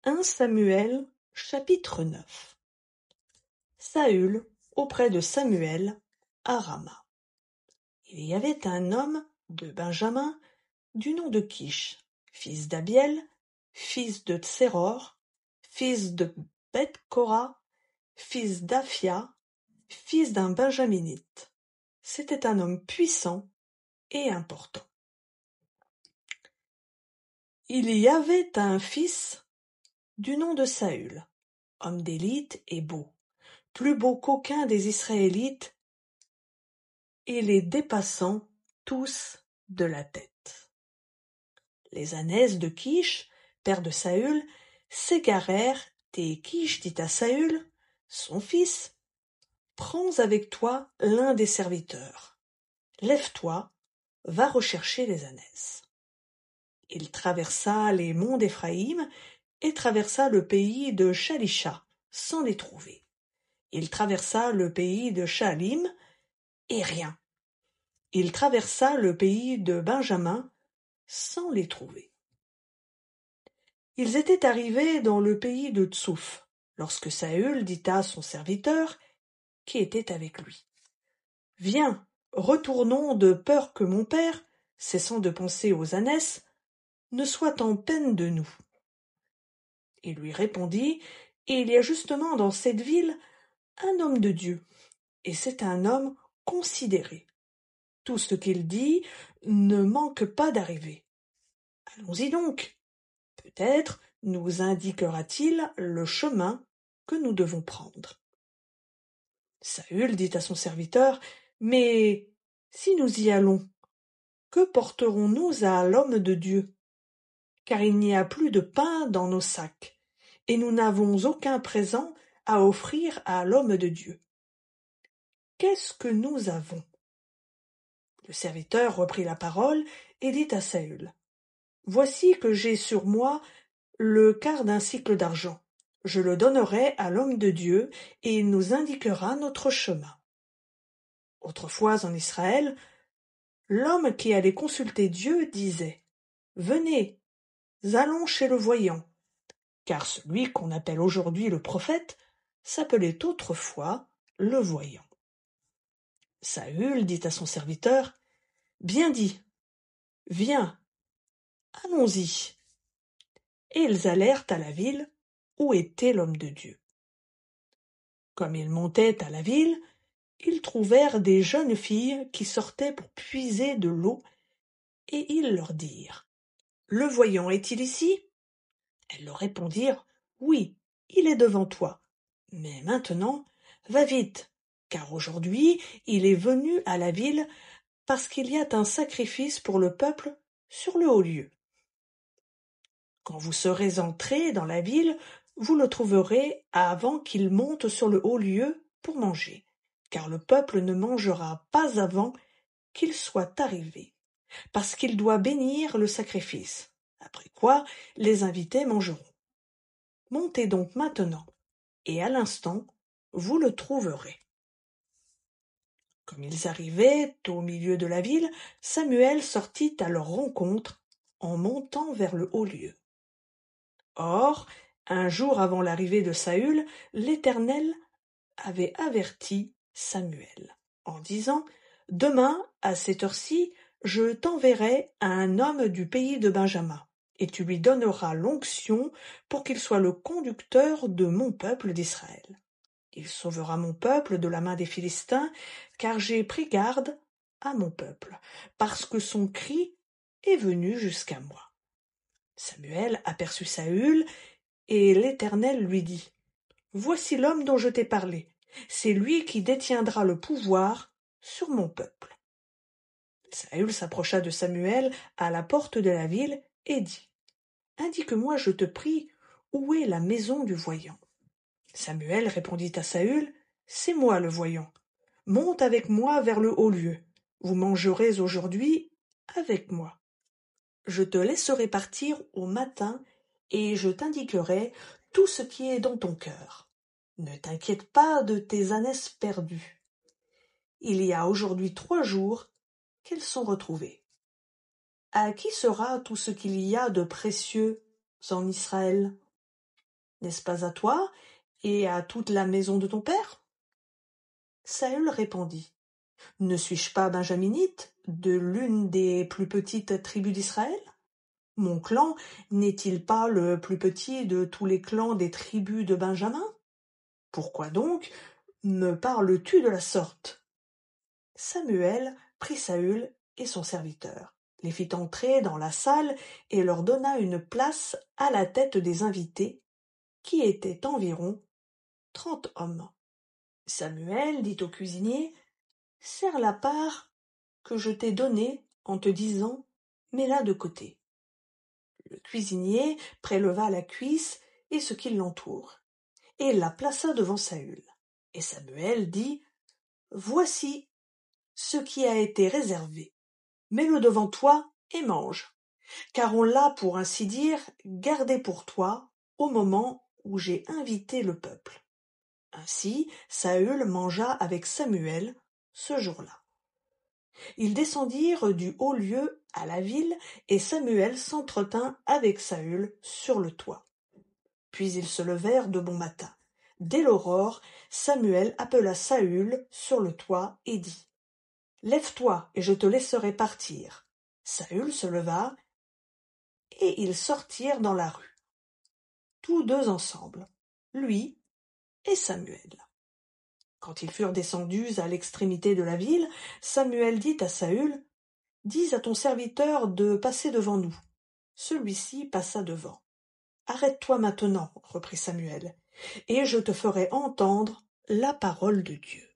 1 Samuel, chapitre 9. Saül auprès de Samuel à Rama. Il y avait un homme de Benjamin du nom de Kish, fils d'Abiel, fils de Tseror, fils de Beth-Kora, fils d'Aphia, fils d'un Benjaminite. C'était un homme puissant et important. Il y avait un fils du nom de Saül, homme d'élite et beau, plus beau qu'aucun des Israélites, et les dépassant tous de la tête. Les ânesse de Kish, père de Saül, s'égarèrent, et Kish dit à Saül, son fils, « Prends avec toi l'un des serviteurs. Lève-toi, va rechercher les ânesses. » Il traversa les monts d'Éphraïm et traversa le pays de Shalisha, sans les trouver. Il traversa le pays de Shaalim, et rien. Il traversa le pays de Benjamin, sans les trouver. Ils étaient arrivés dans le pays de Tsouf, lorsque Saül dit à son serviteur, qui était avec lui, « Viens, retournons de peur que mon père, cessant de penser aux ânesses, ne soit en peine de nous. » Il lui répondit, « Il y a justement dans cette ville un homme de Dieu, et c'est un homme considéré. Tout ce qu'il dit ne manque pas d'arriver. Allons-y donc. Peut-être nous indiquera-t-il le chemin que nous devons prendre. » Saül dit à son serviteur, « Mais si nous y allons, que porterons-nous à l'homme de Dieu? Car il n'y a plus de pain dans nos sacs, et nous n'avons aucun présent à offrir à l'homme de Dieu. Qu'est-ce que nous avons? » Le serviteur reprit la parole et dit à Saül, « Voici que j'ai sur moi le quart d'un sicle d'argent. Je le donnerai à l'homme de Dieu, et il nous indiquera notre chemin. » Autrefois en Israël, l'homme qui allait consulter Dieu disait, « Venez, allons chez le voyant. » Car celui qu'on appelle aujourd'hui le prophète s'appelait autrefois le voyant. Saül dit à son serviteur, « Bien dit, viens, allons-y. » Et ils allèrent à la ville où était l'homme de Dieu. Comme ils montaient à la ville, ils trouvèrent des jeunes filles qui sortaient pour puiser de l'eau, et ils leur dirent, « Le voyant est-il ici? » Elles leur répondirent, « Oui, il est devant toi. Mais maintenant, va vite, car aujourd'hui il est venu à la ville parce qu'il y a un sacrifice pour le peuple sur le haut lieu. Quand vous serez entrés dans la ville, vous le trouverez avant qu'il monte sur le haut lieu pour manger, car le peuple ne mangera pas avant qu'il soit arrivé, parce qu'il doit bénir le sacrifice, après quoi les invités mangeront. Montez donc maintenant, et à l'instant, vous le trouverez. » Comme ils arrivaient au milieu de la ville, Samuel sortit à leur rencontre en montant vers le haut lieu. Or, un jour avant l'arrivée de Saül, l'Éternel avait averti Samuel en disant, « Demain, à cette heure-ci, je t'enverrai à un homme du pays de Benjamin, et tu lui donneras l'onction pour qu'il soit le conducteur de mon peuple d'Israël. Il sauvera mon peuple de la main des Philistins, car j'ai pris garde à mon peuple, parce que son cri est venu jusqu'à moi. » Samuel aperçut Saül, et l'Éternel lui dit, « Voici l'homme dont je t'ai parlé, c'est lui qui détiendra le pouvoir sur mon peuple. » Saül s'approcha de Samuel à la porte de la ville et dit, « Indique-moi, je te prie, où est la maison du voyant. » Samuel répondit à Saül, « C'est moi le voyant. Monte avec moi vers le haut lieu. Vous mangerez aujourd'hui avec moi. Je te laisserai partir au matin et je t'indiquerai tout ce qui est dans ton cœur. Ne t'inquiète pas de tes ânesses perdues. Il y a aujourd'hui 3 jours qu'elles sont retrouvées. À qui sera tout ce qu'il y a de précieux en Israël? n'est-ce pas à toi et à toute la maison de ton père? Saül répondit, ne suis-je pas benjaminite, de l'une des plus petites tribus d'Israël? Mon clan n'est-il pas le plus petit de tous les clans des tribus de Benjamin? Pourquoi donc me parles-tu de la sorte? Samuel prit Saül et son serviteur, les fit entrer dans la salle et leur donna une place à la tête des invités, qui étaient environ 30 hommes. Samuel dit au cuisinier, « Sers la part que je t'ai donnée en te disant, mets-la de côté. » Le cuisinier préleva la cuisse et ce qui l'entoure, et la plaça devant Saül. Et Samuel dit, « Voici ce qui a été réservé. Mets-le devant toi et mange, car on l'a, pour ainsi dire, gardé pour toi au moment où j'ai invité le peuple. » Ainsi Saül mangea avec Samuel ce jour-là. Ils descendirent du haut lieu à la ville, et Samuel s'entretint avec Saül sur le toit. Puis ils se levèrent de bon matin. Dès l'aurore, Samuel appela Saül sur le toit et dit, « Lève-toi, et je te laisserai partir. » Saül se leva, et ils sortirent dans la rue, tous deux ensemble, lui et Samuel. Quand ils furent descendus à l'extrémité de la ville, Samuel dit à Saül, « Dis à ton serviteur de passer devant nous. » Celui-ci passa devant. « Arrête-toi maintenant, reprit Samuel, et je te ferai entendre la parole de Dieu. »